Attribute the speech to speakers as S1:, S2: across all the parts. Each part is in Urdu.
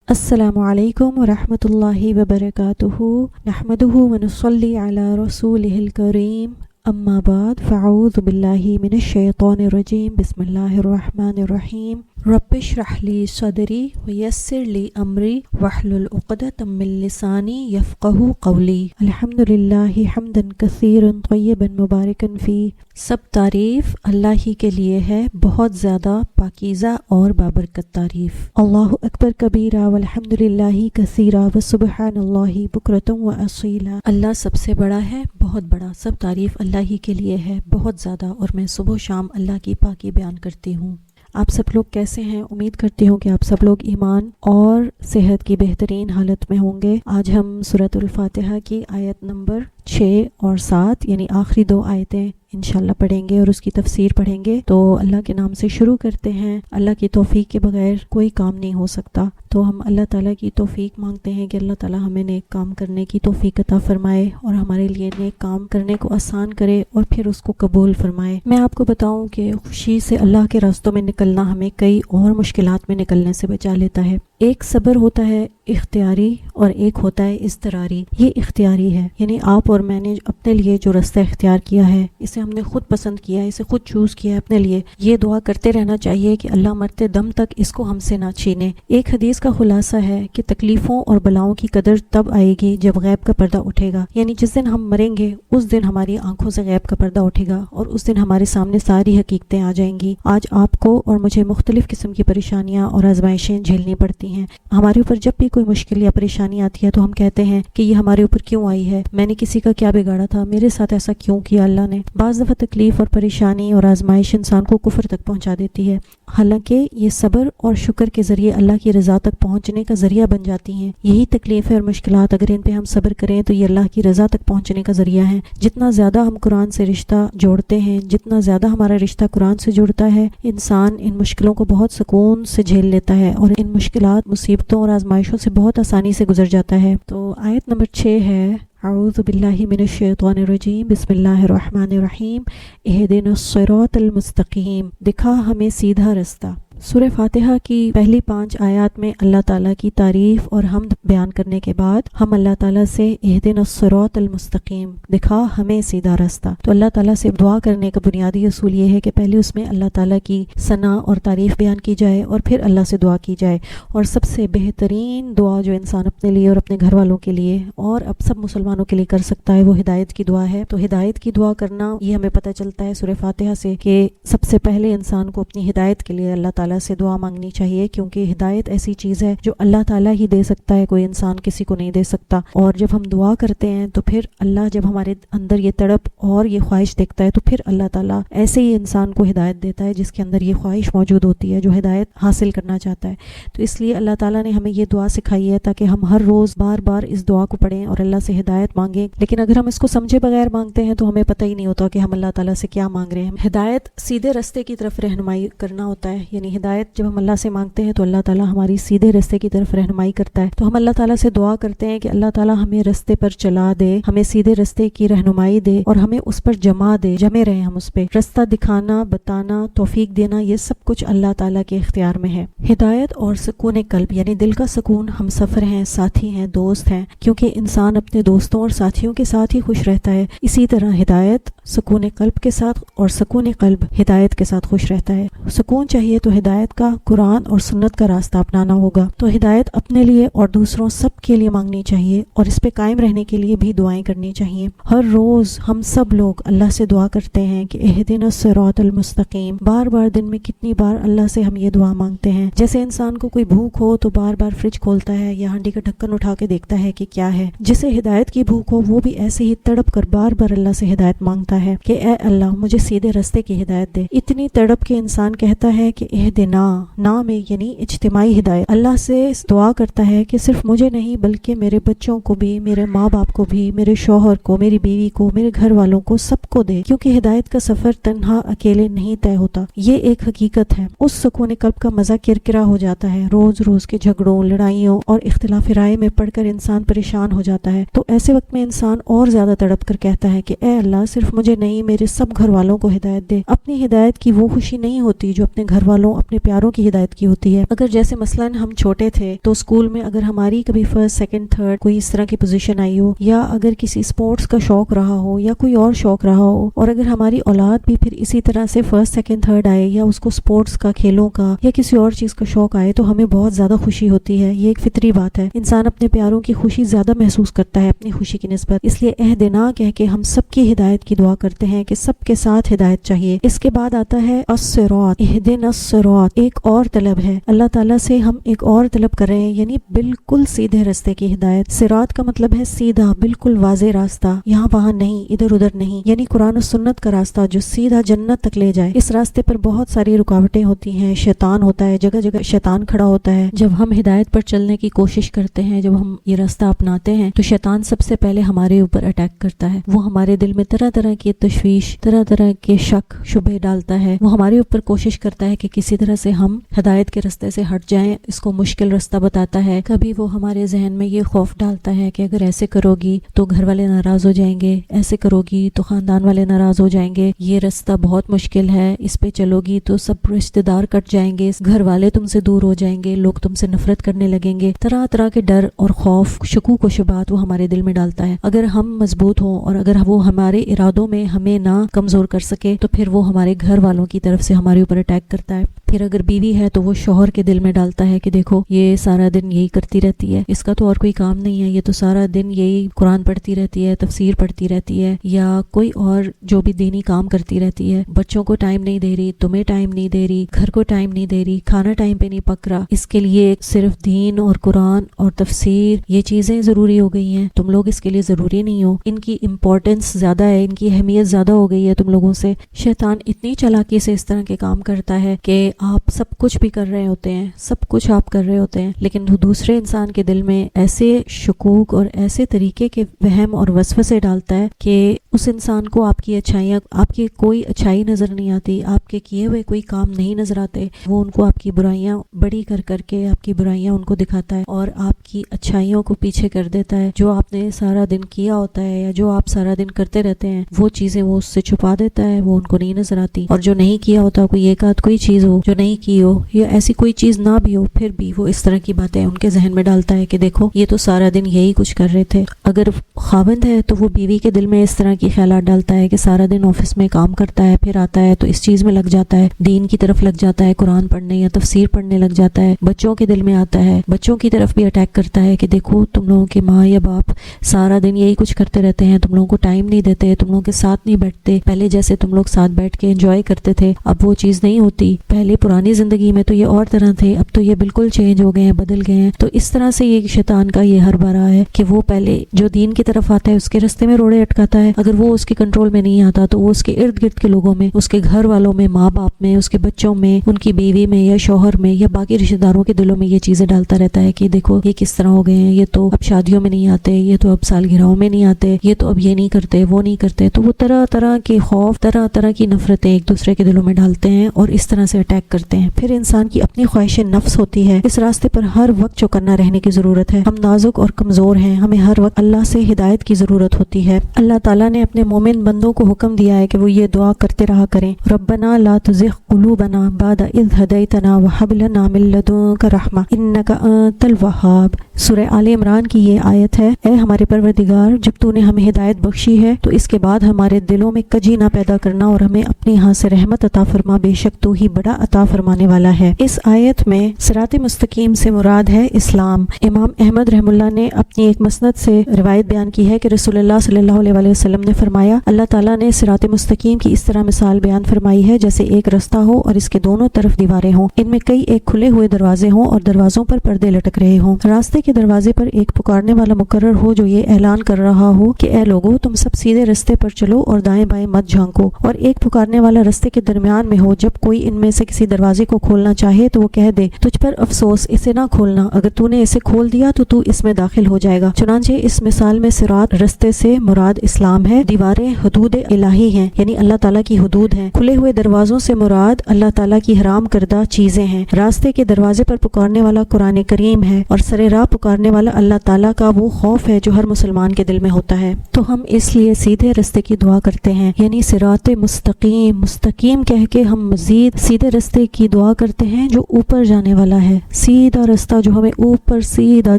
S1: السلام علیکم ورحمۃ اللہ وبرکاتہ نحمدہ ونصلی علی رسولہ الکریم اما بعد فاعوذ باللہ من الشیطان الرجیم بسم اللہ الرحمن الرحیم رب اشرح لی صدری ویسر لی امری واحلل عقدۃ من لسانی یفقہوا قولی الحمدللہ حمدا کثیرا طیبا مبارکا فیہ۔ سب تعریف اللہ ہی کے لیے ہے، بہت زیادہ پاکیزہ اور بابرکت تعریف۔ اللہ اکبر کبیرہ والحمدللہ کثیرہ وسبحان اللہ بکرۃ واصیلا۔ اللہ سب سے بڑا ہے، بہت بڑا، سب تعریف اللہ ہی کے لیے ہے، بہت زیادہ، اور میں صبح و شام اللہ کی پاکی بیان کرتی ہوں۔ آپ سب لوگ کیسے ہیں؟ امید کرتی ہوں کہ آپ سب لوگ ایمان اور صحت کی بہترین حالت میں ہوں گے۔ آج ہم سورۃ الفاتحہ کی آیت نمبر 6 اور 7 یعنی آخری 2 آیتیں انشاءاللہ پڑھیں گے اور اس کی تفسیر پڑھیں گے۔ تو اللہ کے نام سے شروع کرتے ہیں۔ اللہ کی توفیق کے بغیر کوئی کام نہیں ہو سکتا، تو ہم اللہ تعالیٰ کی توفیق مانگتے ہیں کہ اللہ تعالیٰ ہمیں نیک کام کرنے کی توفیق عطا فرمائے اور ہمارے لیے نیک کام کرنے کو آسان کرے اور پھر اس کو قبول فرمائے۔ میں آپ کو بتاؤں کہ خوشی سے اللہ کے راستوں میں نکلنا ہمیں کئی اور مشکلات میں نکلنے سے بچا لیتا ہے۔ ایک صبر ہوتا ہے اختیاری اور ایک ہوتا ہے اضطراری۔ یہ اختیاری ہے، یعنی آپ اور میں نے اپنے لیے جو رستہ اختیار کیا ہے، اسے ہم نے خود پسند کیا ہے، اسے خود چوز کیا ہے اپنے لیے۔ یہ دعا کرتے رہنا چاہیے کہ اللہ مرتے دم تک اس کو ہم سے نہ چھینے۔ ایک حدیث کا خلاصہ ہے کہ تکلیفوں اور بلاؤں کی قدر تب آئے گی جب غیب کا پردہ اٹھے گا، یعنی جس دن ہم مریں گے اس دن ہماری آنکھوں سے غیب کا پردہ اٹھے گا اور اس دن ہمارے سامنے ساری حقیقتیں آ جائیں گی۔ آج آپ کو اور مجھے مختلف قسم کی پریشانیاں اور آزمائشیں جھیلنی پڑتی ہیں۔ ہمارے اوپر جب بھی کوئی مشکل یا پریشانی آتی ہے تو ہم کہتے ہیں کہ یہ ہمارے اوپر کیوں آئی ہے، میں نے کسی کا کیا بگاڑا تھا، میرے ساتھ ایسا کیوں کیا اللہ نے۔ بعض دفعہ تکلیف اور پریشانی اور آزمائش انسان کو کفر تک پہنچا دیتی ہے، حالانکہ یہ صبر اور شکر کے ذریعے اللہ کی رضا تک پہنچنے کا ذریعہ بن جاتی ہیں۔ یہی تکلیفیں اور مشکلات اگر ان پہ ہم صبر کریں تو یہ اللہ کی رضا تک پہنچنے کا ذریعہ ہیں۔ جتنا زیادہ ہم قرآن سے رشتہ جوڑتے ہیں، جتنا زیادہ ہمارا رشتہ قرآن سے جڑتا ہے، انسان ان مشکلوں کو بہت سکون سے جھیل لیتا ہے اور ان مشکلات، مصیبتوں اور آزمائشوں سے بہت آسانی سے گزر جاتا ہے۔ تو آیت نمبر 6 ہے، اعوذ باللہ من الشیطان الرجیم بسم اللہ الرحمن الرحیم اہدنا الصراط المستقیم، دکھا ہمیں سیدھا رستہ۔ سورہ فاتحہ کی پہلی 5 آیات میں اللہ تعالیٰ کی تعریف اور حمد بیان کرنے کے بعد ہم اللہ تعالیٰ سے اہدنا الصراط المستقیم، دکھا ہمیں سیدھا رستہ، تو اللہ تعالیٰ سے دعا کرنے کا بنیادی اصول یہ ہے کہ پہلے اس میں اللہ تعالیٰ کی ثنا اور تعریف بیان کی جائے اور پھر اللہ سے دعا کی جائے۔ اور سب سے بہترین دعا جو انسان اپنے لیے اور اپنے گھر والوں کے لیے اور اب سب مسلمانوں کے لیے کر سکتا ہے وہ ہدایت کی دعا ہے۔ تو ہدایت کی دعا کرنا یہ ہمیں پتہ چلتا ہے سورہ فاتحہ سے کہ سب سے پہلے انسان کو اپنی ہدایت کے لیے اللہ تعالیٰ سے دعا مانگنی چاہیے، کیونکہ ہدایت ایسی چیز ہے جو اللہ تعالیٰ ہی دے سکتا ہے، کوئی انسان کسی کو نہیں دے سکتا۔ اور جب ہم دعا کرتے ہیں تو پھر اللہ جب ہمارے اندر یہ تڑپ اور یہ خواہش دیکھتا ہے تو پھر اللہ تعالیٰ ایسے ہی انسان کو ہدایت دیتا ہے جس کے اندر یہ خواہش موجود ہوتی ہے، جو ہدایت حاصل کرنا چاہتا ہے۔ تو اس لیے اللہ تعالیٰ نے ہمیں یہ دعا سکھائی ہے تاکہ ہم ہر روز بار بار اس دعا کو پڑھیں اور اللہ سے ہدایت مانگیں۔ لیکن اگر ہم اس کو سمجھے بغیر مانگتے ہیں تو ہمیں پتہ ہی نہیں ہوتا کہ ہم اللہ تعالیٰ سے کیا مانگ رہے ہیں۔ ہدایت سیدھے راستے کی طرف رہنمائی کرنا ہوتا ہے، یعنی ہدایت جب ہم اللہ سے مانگتے ہیں تو اللہ تعالیٰ ہماری سیدھے راستے کی طرف رہنمائی کرتا ہے۔ تو ہم اللہ تعالیٰ سے دعا کرتے ہیں کہ اللہ تعالیٰ ہمیں راستے پر چلا دے، ہمیں سیدھے راستے کی رہنمائی دے اور ہمیں اس پر جمے رہیں، ہم اس پہ راستہ دکھانا، بتانا، توفیق دینا، یہ سب کچھ اللہ تعالیٰ کے اختیار میں ہے۔ ہدایت اور سکون قلب یعنی دل کا سکون ہم سفر ہیں، ساتھی ہیں، دوست ہیں، کیونکہ انسان اپنے دوستوں اور ساتھیوں کے ساتھ ہی خوش رہتا ہے۔ اسی طرح ہدایت سکون قلب کے ساتھ اور سکون قلب ہدایت کے ساتھ خوش رہتا ہے۔ سکون چاہیے تو ہدایت کا قرآن اور سنت کا راستہ اپنانا ہوگا۔ تو ہدایت اپنے لیے اور دوسروں سب کے لیے مانگنی چاہیے اور اس پہ قائم رہنے کے لیے بھی دعائیں کرنی چاہیے۔ ہر روز ہم سب لوگ اللہ سے دعا کرتے ہیں کہ اہدنا الصراط المستقیم، بار بار دن میں کتنی بار اللہ سے ہم یہ دعا مانگتے ہیں۔ جیسے انسان کو کوئی بھوک ہو تو بار بار فریج کھولتا ہے یا ہانڈی کا ڈھکن اٹھا کے دیکھتا ہے کہ کیا ہے، جسے ہدایت کی بھوک ہو وہ بھی ایسے ہی تڑپ کر بار بار اللہ سے ہدایت مانگتا ہے کہ اے اللہ مجھے سیدھے راستے کی ہدایت دے۔ اتنی تڑپ کے انسان کہتا ہے کہ اہدنا، نا میں یعنی اجتماعی ہدایت، اللہ سے دعا کرتا ہے کہ صرف مجھے نہیں بلکہ میرے بچوں کو بھی، میرے ماں باپ کو بھی، میرے شوہر کو، میری بیوی کو، میرے گھر والوں کو، سب کو دے، کیونکہ ہدایت کا سفر تنہا اکیلے نہیں طے ہوتا، یہ ایک حقیقت ہے۔ اس سکون قلب کا مزہ کرکرا ہو جاتا ہے، روز روز کے جھگڑوں، لڑائیوں اور اختلاف رائے میں پڑھ کر انسان پریشان ہو جاتا ہے۔ تو ایسے وقت میں انسان اور زیادہ تڑپ کر کہتا ہے کہ اے اللہ صرف مجھے نہیں، میرے سب گھر والوں کو ہدایت دے۔ اپنی ہدایت کی وہ خوشی نہیں ہوتی جو اپنے گھر والوں، اپنے پیاروں کی ہدایت کی ہوتی ہے. اگر جیسے مثلاً ہم چھوٹے تھے تو اسکول میں اگر ہماری کبھی فرسٹ سیکنڈ تھرڈ کوئی اس طرح کی پوزیشن آئی ہو، یا اگر کسی اسپورٹس کا شوق رہا ہو یا کوئی اور شوق رہا ہو، اور اگر ہماری اولاد بھی پھر اسی طرح سے فرسٹ سیکنڈ تھرڈ آئے یا اس کو اسپورٹس کا، کھیلوں کا یا کسی اور چیز کا شوق آئے، تو ہمیں بہت زیادہ خوشی ہوتی ہے. یہ ایک فطری بات ہے. انسان اپنے پیاروں کی خوشی زیادہ محسوس کرتا ہے اپنی خوشی کی نسبت. اس لیے اہدنا کہہ کے ہم سب کی ہدایت کی دعا کرتے ہیں کہ سب کے ساتھ ہدایت چاہیے. اس کے بعد آتا ہے الصراط، اہدنا الصراط. ایک اور طلب ہے اللہ تعالیٰ سے، ہم ایک اور طلب کر رہے ہیں، یعنی بالکل سیدھے راستے کی ہدایت. صراط کا مطلب ہے سیدھا، بالکل واضح راستہ، یہاں وہاں نہیں، ادھر ادھر نہیں، یعنی قرآن و سنت کا راستہ جو سیدھا جنت تک لے جائے. اس راستے پر بہت ساری رکاوٹیں ہوتی ہیں، شیطان ہوتا ہے، جگہ جگہ شیطان کھڑا ہوتا ہے. جب ہم ہدایت پر چلنے کی کوشش کرتے ہیں، جب ہم یہ راستہ اپناتے ہیں، تو شیطان سب سے پہلے ہمارے اوپر اٹیک کرتا ہے. وہ ہمارے دل میں طرح طرح کی تشویش، طرح طرح کے شک شبہ ڈالتا ہے. وہ ہمارے اوپر کوشش کرتا ہے کہ کسی طرح سے ہم ہدایت کے راستے سے ہٹ جائیں، اس کو مشکل راستہ بتاتا ہے. کبھی وہ ہمارے ذہن میں یہ خوف ڈالتا ہے کہ اگر ایسے کرو گی تو گھر والے ناراض ہو جائیں گے، ایسے کرو گی تو خاندان والے ناراض ہو جائیں گے، یہ راستہ بہت مشکل ہے، اس پہ چلو گی تو سب رشتہ دار کٹ جائیں گے، گھر والے تم سے دور ہو جائیں گے، لوگ تم سے نفرت کرنے لگیں گے. طرح طرح کے ڈر اور خوف، شکوک و شبہات وہ ہمارے دل میں ڈالتا ہے. اگر ہم مضبوط ہوں اور اگر وہ ہمارے ارادوں میں ہمیں نہ کمزور کر سکے، تو پھر وہ ہمارے گھر والوں کی طرف سے ہمارے اوپر اٹیک کرتا ہے. پھر اگر بیوی ہے تو وہ شوہر کے دل میں ڈالتا ہے کہ دیکھو یہ سارا دن یہی کرتی رہتی ہے، اس کا تو اور کوئی کام نہیں ہے، یہ تو سارا دن یہی قرآن پڑھتی رہتی ہے، تفسیر پڑھتی رہتی ہے، یا کوئی اور جو بھی دینی کام کرتی رہتی ہے، بچوں کو ٹائم نہیں دے رہی، تمہیں ٹائم نہیں دے رہی، گھر کو ٹائم نہیں دے رہی، کھانا ٹائم پہ نہیں پک رہا. اس کے لیے صرف دین اور قرآن اور تفسیر یہ چیزیں ضروری ہو گئی ہیں، تم لوگ اس کے لیے ضروری نہیں ہو، ان کی امپورٹنس زیادہ ہے، ان کی اہمیت زیادہ ہو گئی ہے تم لوگوں سے. شیطان اتنی چالاکی سے اس طرح کے کام کرتا ہے کہ آپ سب کچھ بھی کر رہے ہوتے ہیں، سب کچھ آپ کر رہے ہوتے ہیں، لیکن دوسرے انسان کے دل میں ایسے شکوک اور ایسے طریقے کے وہم اور وسوسے ڈالتا ہے کہ اس انسان کو آپ کی اچھائیاں، آپ کی کوئی اچھائی نظر نہیں آتی، آپ کے کیے ہوئے کوئی کام نہیں نظر آتے. وہ ان کو آپ کی برائیاں بڑی کر کر کے آپ کی برائیاں ان کو دکھاتا ہے اور آپ کی اچھائیوں کو پیچھے کر دیتا ہے. جو آپ نے سارا دن کیا ہوتا ہے یا جو آپ سارا دن کرتے رہتے ہیں، وہ چیزیں وہ اس سے چھپا دیتا ہے، وہ ان کو نہیں نظر آتی. اور جو نہیں کیا ہوتا، کوئی ایک آدھ کوئی چیز ہو جو نہیں کی ہو یا ایسی کوئی چیز نہ بھی ہو، پھر بھی وہ اس طرح کی باتیں ان کے ذہن میں ڈالتا ہے کہ دیکھو یہ تو سارا دن یہی کچھ کر رہے تھے. اگر خاوند ہے تو وہ بیوی کے دل میں اس طرح کی خیالات ڈالتا ہے کہ سارا دن آفس میں کام کرتا ہے، پھر آتا ہے تو اس چیز میں لگ جاتا ہے، دین کی طرف لگ جاتا ہے، قرآن پڑھنے یا تفسیر پڑھنے لگ جاتا ہے. بچوں کے دل میں آتا ہے، بچوں کی طرف بھی اٹیک کرتا ہے کہ دیکھو تم لوگوں کے ماں یا باپ سارا دن یہی کچھ کرتے رہتے ہیں، تم لوگوں کو ٹائم نہیں دیتے، تم لوگوں کے ساتھ نہیں بیٹھتے. پہلے جیسے تم لوگ ساتھ بیٹھ کے انجوائے کرتے تھے، اب وہ چیز نہیں ہوتی. پہلے پرانی زندگی میں تو یہ اور طرح تھے، اب تو یہ بالکل چینج ہو گئے ہیں، بدل گئے ہیں. تو اس طرح سے یہ شیطان کا یہ ہر بارہ ہے کہ وہ پہلے جو دین کی طرف آتا ہے اس کے راستے میں روڑے اٹکاتا ہے. اگر وہ اس کے کنٹرول میں نہیں آتا تو وہ اس کے ارد گرد کے لوگوں میں، اس کے گھر والوں میں، ماں باپ میں، اس کے بچوں میں، ان کی بیوی میں یا شوہر میں یا باقی رشتہ داروں کے دلوں میں یہ چیزیں ڈالتا رہتا ہے کہ دیکھو یہ کس طرح ہو گئے ہیں، یہ تو اب شادیوں میں نہیں آتے، یہ تو اب سالگرہوں میں نہیں آتے، یہ تو اب یہ نہیں کرتے، وہ نہیں کرتے. تو وہ طرح طرح کے خوف، طرح طرح کی نفرتیں ایک دوسرے کے دلوں میں ڈالتے ہیں اور اس طرح سے اٹیک کرتے ہیں. پھر انسان کی اپنی خواہش نفس ہوتی ہے. اس راستے پر ہر وقت چوکنا رہنے کی ضرورت ہے. ہم نازک اور کمزور ہیں، ہمیں ہر وقت اللہ سے ہدایت کی ضرورت ہوتی ہے. اللہ تعالیٰ نے اپنے مومن بندوں کو حکم دیا ہے کہ وہ یہ دعا کرتے رہا کریں، ربنا لا تزغ قلوبنا بعد اذ ہدیتنا وہب لنا من لدنک رحمہ انک انت الوہاب. سورہ آل عمران کی یہ آیت ہے، اے ہمارے پروردگار، جب تو نے ہمیں ہدایت بخشی ہے تو اس کے بعد ہمارے دلوں میں کجی نہ پیدا کرنا اور ہمیں اپنے ہاں سے رحمت عطا فرما، بے شک تو ہی بڑا عطا فرمانے والا ہے. اس آیت میں صراط مستقیم سے مراد ہے اسلام. امام احمد رحم اللہ نے اپنی ایک مسند سے روایت بیان کی ہے کہ رسول اللہ صلی اللہ علیہ وسلم نے فرمایا، اللہ تعالیٰ نے صراط مستقیم کی اس طرح مثال بیان فرمائی ہے جیسے ایک رستہ ہو اور اس کے دونوں طرف دیواریں ہوں، ان میں کئی ایک کھلے ہوئے دروازے ہوں اور دروازوں پر پردے لٹک رہے ہوں. راستے کے دروازے پر ایک پکارنے والا مقرر ہو جو یہ اعلان کر رہا ہو کہ اے لوگو تم سب سیدھے رستے پر چلو اور دائیں بائیں مت جھانکو، اور ایک پکارنے والا رستے کے درمیان میں ہو، جب کوئی ان میں سے کسی دروازے کو کھولنا چاہے تو وہ کہہ دے تجھ پر افسوس، اسے نہ کھولنا، اگر تو نے اسے کھول دیا تو اس میں داخل ہو جائے گا. چنانچہ اس مثال میں صراط رستے سے مراد اسلام ہے، دیواریں حدود الہی ہیں یعنی اللہ تعالیٰ کی حدود ہیں، کھلے ہوئے دروازوں سے مراد اللہ تعالیٰ کی حرام کردہ چیزیں ہیں. راستے کے دروازے پر پکارنے والا قرآن کریم ہے اور سر راہ پکارنے والا اللہ تعالیٰ کا وہ خوف ہے جو ہر مسلمان کے دل میں ہوتا ہے. تو ہم اس لیے سیدھے رستے کی دعا کرتے ہیں، یعنی صراط مستقیم. مستقیم کہہ کے ہم مزید سیدھے رستے راستے کی دعا کرتے ہیں جو اوپر جانے والا ہے، سیدھا راستہ جو ہمیں اوپر سیدھا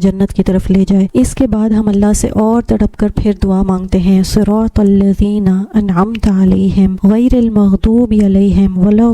S1: جنت کی طرف لے جائے۔ اس کے بعد ہم اللہ سے اور تڑپ کر پھر دعا مانگتے ہیں، صراط الذین انعمت علیہم غیر المغضوب علیہم ولا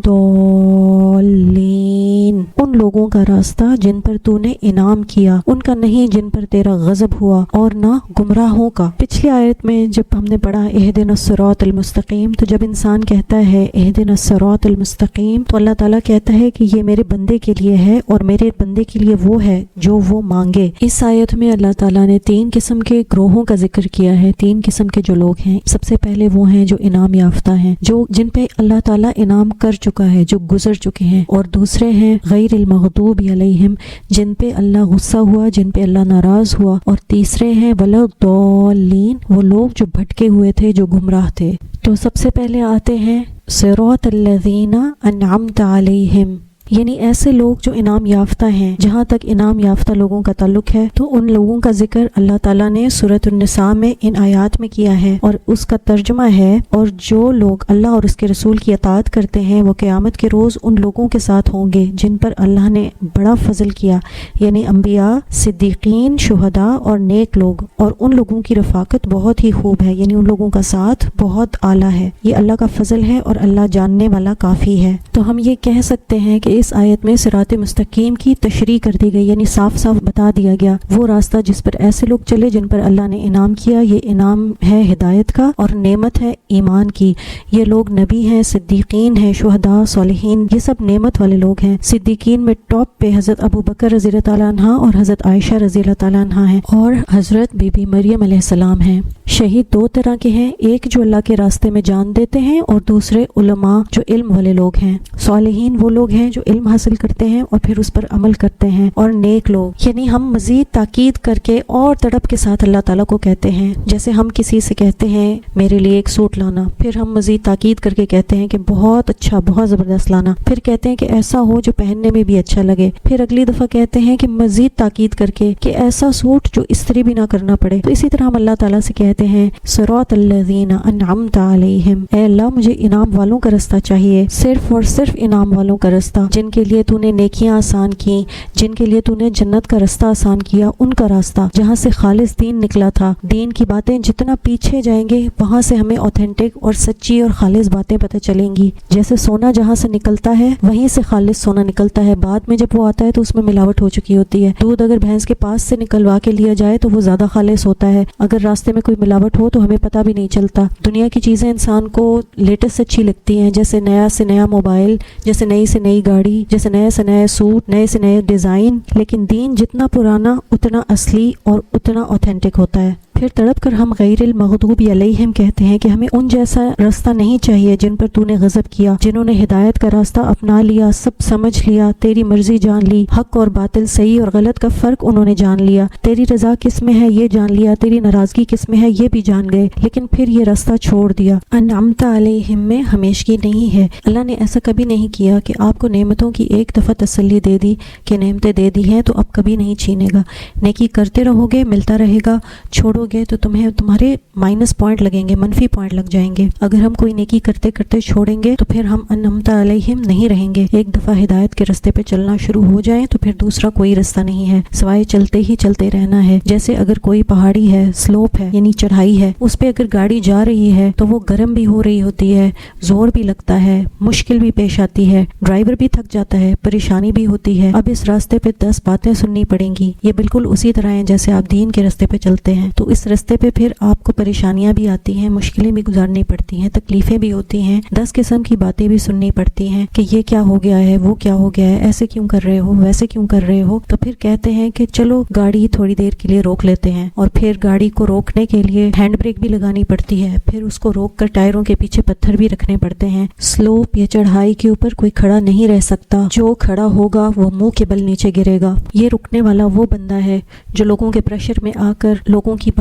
S1: الضالین، ان لوگوں کا راستہ جن پر تو نے انعام کیا، ان کا نہیں جن پر تیرا غضب ہوا، اور نہ گمراہوں کا۔ پچھلی آیت میں جب ہم نے پڑھا اہدنا الصراط المستقیم، تو جب انسان کہتا ہے اہدنا الصراط المستقیم تو اللہ تعالیٰ کہتا ہے کہ یہ میرے بندے کے لیے ہے اور میرے بندے کے لیے وہ ہے جو وہ مانگے۔ اس آیت میں اللہ تعالیٰ نے 3 قسم کے گروہوں کا ذکر کیا ہے، 3 قسم کے جو لوگ ہیں۔ سب سے پہلے وہ ہیں جو انعام یافتہ ہیں، جو جن پہ اللہ تعالیٰ انعام کر چکا ہے، جو گزر چکے ہیں، اور دوسرے ہیں غیر المغضوب علیہم، جن پہ اللہ غصہ ہوا، جن پہ اللہ ناراض ہوا، اور تیسرے ہیں ولا الضالین، وہ لوگ جو بھٹکے ہوئے تھے، جو گمراہ تھے۔ تو سب سے پہلے آتے ہیں صراط الذین انعمت علیہم، یعنی ایسے لوگ جو انعام یافتہ ہیں۔ جہاں تک انعام یافتہ لوگوں کا تعلق ہے تو ان لوگوں کا ذکر اللہ تعالیٰ نے سورۃ النساء میں ان آیات میں کیا ہے، اور اس کا ترجمہ ہے، اور جو لوگ اللہ اور اس کے رسول کی اطاعت کرتے ہیں وہ قیامت کے روز ان لوگوں کے ساتھ ہوں گے جن پر اللہ نے بڑا فضل کیا، یعنی انبیاء، صدیقین، شہداء اور نیک لوگ، اور ان لوگوں کی رفاقت بہت ہی خوب ہے، یعنی ان لوگوں کا ساتھ بہت اعلیٰ ہے۔ یہ اللہ کا فضل ہے اور اللہ جاننے والا کافی ہے۔ تو ہم یہ کہہ سکتے ہیں کہ اس آیت میں صراط مستقیم کی تشریح کر دی گئی، یعنی صاف صاف بتا دیا گیا وہ راستہ جس پر ایسے لوگ چلے جن پر اللہ نے انعام کیا۔ یہ انعام ہے ہدایت کا اور نعمت ہے ایمان کی۔ یہ لوگ نبی ہیں، صدیقین ہیں، شہداء، صالحین، یہ سب نعمت والے لوگ ہیں۔ صدیقین میں ٹاپ پہ حضرت ابو بکر رضی اللہ تعالیٰ عنہ اور حضرت عائشہ رضی اللہ تعالیٰ عنہ ہیں، اور حضرت بی بی مریم علیہ السلام ہیں۔ شہید 2 طرح کے ہیں، ایک جو اللہ کے راستے میں جان دیتے ہیں، اور دوسرے علماء جو علم والے لوگ ہیں۔ صالحین وہ لوگ ہیں جو علم حاصل کرتے ہیں اور پھر اس پر عمل کرتے ہیں، اور نیک لوگ، یعنی ہم مزید تاکید کر کے اور تڑپ کے ساتھ اللہ تعالیٰ کو کہتے ہیں، جیسے ہم کسی سے کہتے ہیں میرے لیے ایک سوٹ لانا، پھر ہم مزید تاکید کر کے کہتے ہیں کہ بہت اچھا، بہت زبردست لانا، پھر کہتے ہیں کہ ایسا ہو جو پہننے میں بھی اچھا لگے، پھر اگلی دفعہ کہتے ہیں کہ مزید تاکید کر کے کہ ایسا سوٹ جو استری بھی نہ کرنا پڑے۔ تو اسی طرح ہم اللہ تعالیٰ سے کہتے ہیں صراط الذین انعمت علیہم، اے اللہ مجھے انعام والوں کا راستہ چاہیے، صرف اور صرف انعام والوں کا راستہ، جن کے لیے تو نے نیکیاں آسان کی، جن کے لیے تو نے جنت کا راستہ آسان کیا، ان کا راستہ جہاں سے خالص دین نکلا تھا۔ دین کی باتیں جتنا پیچھے جائیں گے وہاں سے ہمیں اوتھینٹک اور سچی اور خالص باتیں پتہ چلیں گی۔ جیسے سونا جہاں سے نکلتا ہے وہیں سے خالص سونا نکلتا ہے، بعد میں جب وہ آتا ہے تو اس میں ملاوٹ ہو چکی ہوتی ہے۔ دودھ اگر بھینس کے پاس سے نکلوا کے لیا جائے تو وہ زیادہ خالص ہوتا ہے، اگر راستے میں کوئی ملاوٹ ہو تو ہمیں پتہ بھی نہیں چلتا۔ دنیا کی چیزیں انسان کو لیٹسٹ اچھی لگتی ہیں، جیسے نیا سے نیا موبائل، جیسے نئی سے نئی گاڑی، جیسے نئے سے نئے سوٹ، نئے سے نئے ڈیزائن، لیکن دین جتنا پرانا اتنا اصلی اور اتنا اوتھینٹک ہوتا ہے۔ پھر تڑپ کر ہم غیر المغضوب علیہم کہتے ہیں کہ ہمیں ان جیسا راستہ نہیں چاہیے جن پر تو نے غضب کیا، جنہوں نے ہدایت کا راستہ اپنا لیا، سب سمجھ لیا، تیری مرضی جان لی، حق اور باطل، صحیح اور غلط کا فرق انہوں نے جان لیا، تیری رضا کس میں ہے یہ جان لیا، تیری ناراضگی کس میں ہے یہ بھی جان گئے، لیکن پھر یہ راستہ چھوڑ دیا۔ انعمت علیہم میں ہمیشگی نہیں ہے، اللہ نے ایسا کبھی نہیں کیا کہ آپ کو نعمتوں کی ایک دفعہ تسلی دے دی کہ نعمتیں دے دی ہیں تو اب کبھی نہیں چھینے گا۔ نیکی کرتے رہو گے، ملتا رہے گا، چھوڑو گے تو تمہیں تمہارے مائنس پوائنٹ لگیں گے، منفی پوائنٹ لگ جائیں گے۔ اگر ہم کوئی نیکی کرتے کرتے چھوڑیں گے تو پھر ہم انعمت علیہم نہیں رہیں گے۔ ایک دفعہ ہدایت کے راستے پہ چلنا شروع ہو جائیں تو پھر دوسرا کوئی راستہ نہیں ہے سوائے چلتے ہی چلتے رہنا ہے۔ جیسے اگر کوئی پہاڑی ہے، سلوپ ہے یعنی چڑھائی ہے، اس پہ اگر گاڑی جا رہی ہے تو وہ گرم بھی ہو رہی ہوتی ہے، زور بھی لگتا ہے، مشکل بھی پیش آتی ہے، ڈرائیور بھی تھک جاتا ہے، پریشانی بھی ہوتی ہے۔ اب اس راستے پہ 10 باتیں سننی پڑیں گی، یہ بالکل اسی طرح ہیں جیسے آپ دین کے راستے پہ چلتے ہیں، تو اس راستے پہ پھر آپ کو پریشانیاں بھی آتی ہیں، مشکلیں بھی گزارنی پڑتی ہیں، تکلیفیں بھی ہوتی ہیں، 10 قسم کی باتیں بھی سننی پڑتی ہیں کہ یہ کیا ہو گیا ہے، وہ کیا ہو گیا ہے، ایسے کیوں کر رہے ہو، ویسے کیوں کر رہے ہو۔ تو پھر کہتے ہیں کہ چلو گاڑی تھوڑی دیر کے لیے روک لیتے ہیں، اور پھر گاڑی کو روکنے کے لیے ہینڈ بریک بھی لگانی پڑتی ہے، پھر اس کو روک کر ٹائروں کے پیچھے پتھر بھی رکھنے پڑتے ہیں۔ سلوپ یا چڑھائی کے اوپر کوئی کھڑا نہیں رہ سکتا، جو کھڑا ہوگا وہ منہ کے بل نیچے گرے گا۔ یہ رکنے والا وہ بندہ ہے جو لوگوں کے پریشر میں آ کر لوگوں کی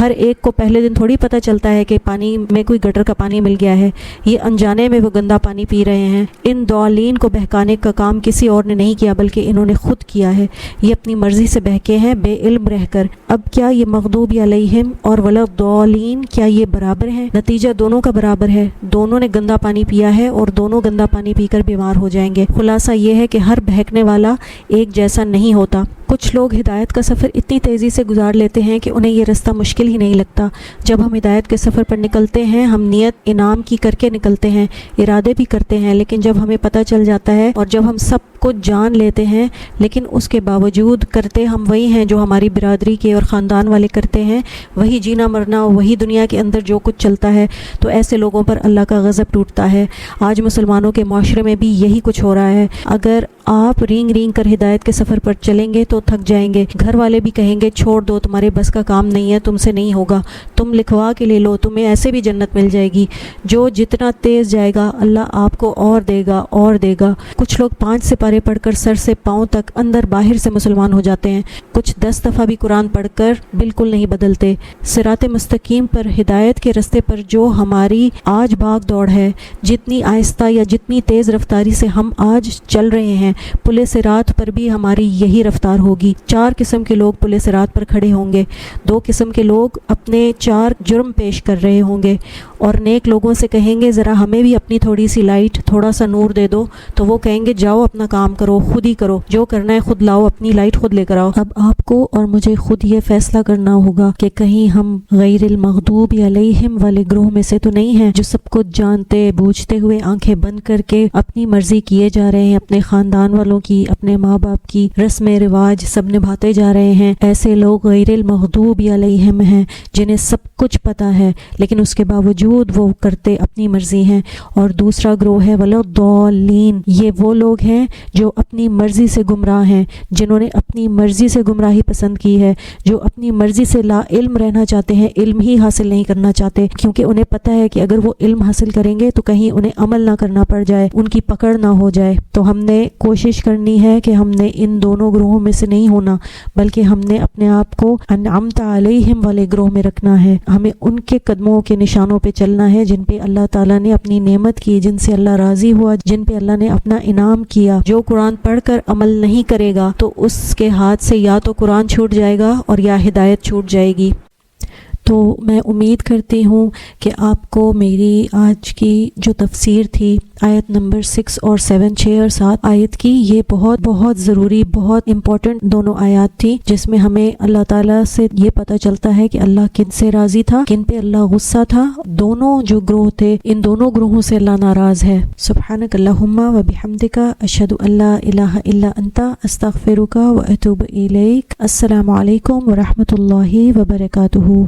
S1: ہر ایک کو پہلے دن تھوڑی پتہ چلتا ہے کہ پانی میں کوئی گٹر کا پانی مل گیا ہے، یہ انجانے میں وہ گندا پانی پی رہے ہیں۔ ان ضالین کو بہکانے کا کام کسی اور نے نہیں کیا بلکہ انہوں نے خود کیا ہے، یہ اپنی مرضی سے بہکے ہیں بے علم رہ کر۔ اب کیا یہ مغضوب علیہم اور ولا کیا یہ برابر ہیں؟ نتیجہ دونوں کا برابر ہے، دونوں نے گندا پانی پیا ہے اور دونوں گندا پانی پی کر بیمار ہو جائیں گے۔ خلاصہ یہ ہے کہ ہر بہکنے والا ایک جیسا نہیں ہوتا۔ کچھ لوگ ہدایت کا سفر اتنی تیزی سے گزار لیتے ہیں کہ انہیں یہ رستہ مشکل ہی نہیں لگتا۔ جب ہم ہدایت کے سفر پر نکلتے ہیں ہم نیت انعام کی کر کے نکلتے ہیں، ارادے بھی کرتے ہیں، لیکن جب ہمیں پتہ چل جاتا ہے اور جب ہم سب کچھ جان لیتے ہیں لیکن اس کے باوجود کرتے ہم وہی ہیں جو ہماری برادری کے اور خاندان والے کرتے ہیں، وہی جینا مرنا، وہی دنیا کے اندر جو کچھ چلتا ہے، تو ایسے لوگوں پر اللہ کا غضب ٹوٹتا ہے۔ آج مسلمانوں کے معاشرے میں بھی یہی کچھ ہو رہا ہے۔ اگر آپ رینگ رینگ کر ہدایت کے سفر پر چلیں گے تو تھک جائیں گے، گھر والے بھی کہیں گے چھوڑ دو، تمہارے بس کا کام نہیں ہے، تم سے نہیں ہوگا، تم لکھوا کے لے لو، تمہیں ایسے بھی جنت مل جائے گی۔ جو جتنا تیز جائے گا اللہ آپ کو اور دے گا اور دے گا۔ کچھ لوگ 5 سپارے پڑھ کر سر سے پاؤں تک اندر باہر سے مسلمان ہو جاتے ہیں، کچھ 10 دفعہ بھی قرآن پڑھ کر بالکل نہیں بدلتے۔ صراط مستقیم پر، ہدایت کے رستے پر جو ہماری آج بھاگ دوڑ ہے، جتنی آہستہ یا جتنی تیز رفتاری سے ہم آج چل رہے ہیں، پل صراط پر بھی ہماری یہی رفتار ہوگی۔ 4 قسم کے لوگ پل صراط پر کھڑے ہوں گے، 2 قسم کے لوگ اپنے 4 جرم پیش کر رہے ہوں گے اور نیک لوگوں سے کہیں گے ذرا ہمیں بھی اپنی تھوڑی سی لائٹ، تھوڑا سا نور دے دو، تو وہ کہیں گے جاؤ اپنا کام کرو، خود ہی کرو، جو کرنا ہے خود لاؤ، اپنی لائٹ خود لے کر آؤ۔ اب آپ کو اور مجھے خود یہ فیصلہ کرنا ہوگا کہ کہیں ہم غیر المغضوب علیہم والے گروہ میں سے تو نہیں ہیں جو سب کچھ جانتے بوجھتے ہوئے آنکھیں بند کر کے اپنی مرضی کیے جا رہے ہیں، اپنے خاندان والوں کی، اپنے ماں باپ کی رسم رواج سب نبھاتے جا رہے ہیں۔ ایسے لوگ غیر المغضوب علیہم ہیں جنہیں سب کچھ پتہ ہے لیکن اس کے باوجود وہ کرتے اپنی مرضی ہیں۔ اور دوسرا گروہ ہے وَلَضَّالِّينَ، یہ وہ لوگ ہیں جو اپنی مرضی سے گمراہ ہیں، جنہوں نے اپنی مرضی سے گمراہی پسند کی ہے، جو اپنی مرضی سے لا علم رہنا چاہتے ہیں، علم ہی حاصل نہیں کرنا چاہتے، کیونکہ انہیں پتہ ہے کہ اگر وہ علم حاصل کریں گے تو کہیں انہیں عمل نہ کرنا پڑ جائے، ان کی پکڑ نہ ہو جائے۔ تو ہم نے کوشش کرنی ہے کہ ہم نے ان دونوں گروہوں میں سے نہیں ہونا، بلکہ ہم نے اپنے آپ کو انعمت علیہم والے گروہ میں رکھنا ہے۔ ہمیں ان کے قدموں کے نشانوں پہ چلنا ہے جن پہ اللہ تعالیٰ نے اپنی نعمت کی، جن سے اللہ راضی ہوا، جن پہ اللہ نے اپنا انعام کیا۔ جو قرآن پڑھ کر عمل نہیں کرے گا تو اس کے ہاتھ سے یا تو قرآن چھوٹ جائے گا اور یا ہدایت چھوٹ جائے گی۔ تو میں امید کرتی ہوں کہ آپ کو میری آج کی جو تفسیر تھی آیت نمبر 6 اور 7، 6 اور 7 آیت کی، یہ بہت بہت ضروری، بہت امپورٹنٹ دونوں آیات تھی، جس میں ہمیں اللہ تعالیٰ سے یہ پتہ چلتا ہے کہ اللہ کن سے راضی تھا، کن پہ اللہ غصہ تھا۔ دونوں جو گروہ تھے، ان دونوں گروہوں سے اللہ ناراض ہے۔ سبحانک اللہم و بحمدک، اشہد ان لا الہ الا انت، استغفرک و اتوب الیک۔ السلام علیکم و رحمۃ اللہ وبرکاتہ۔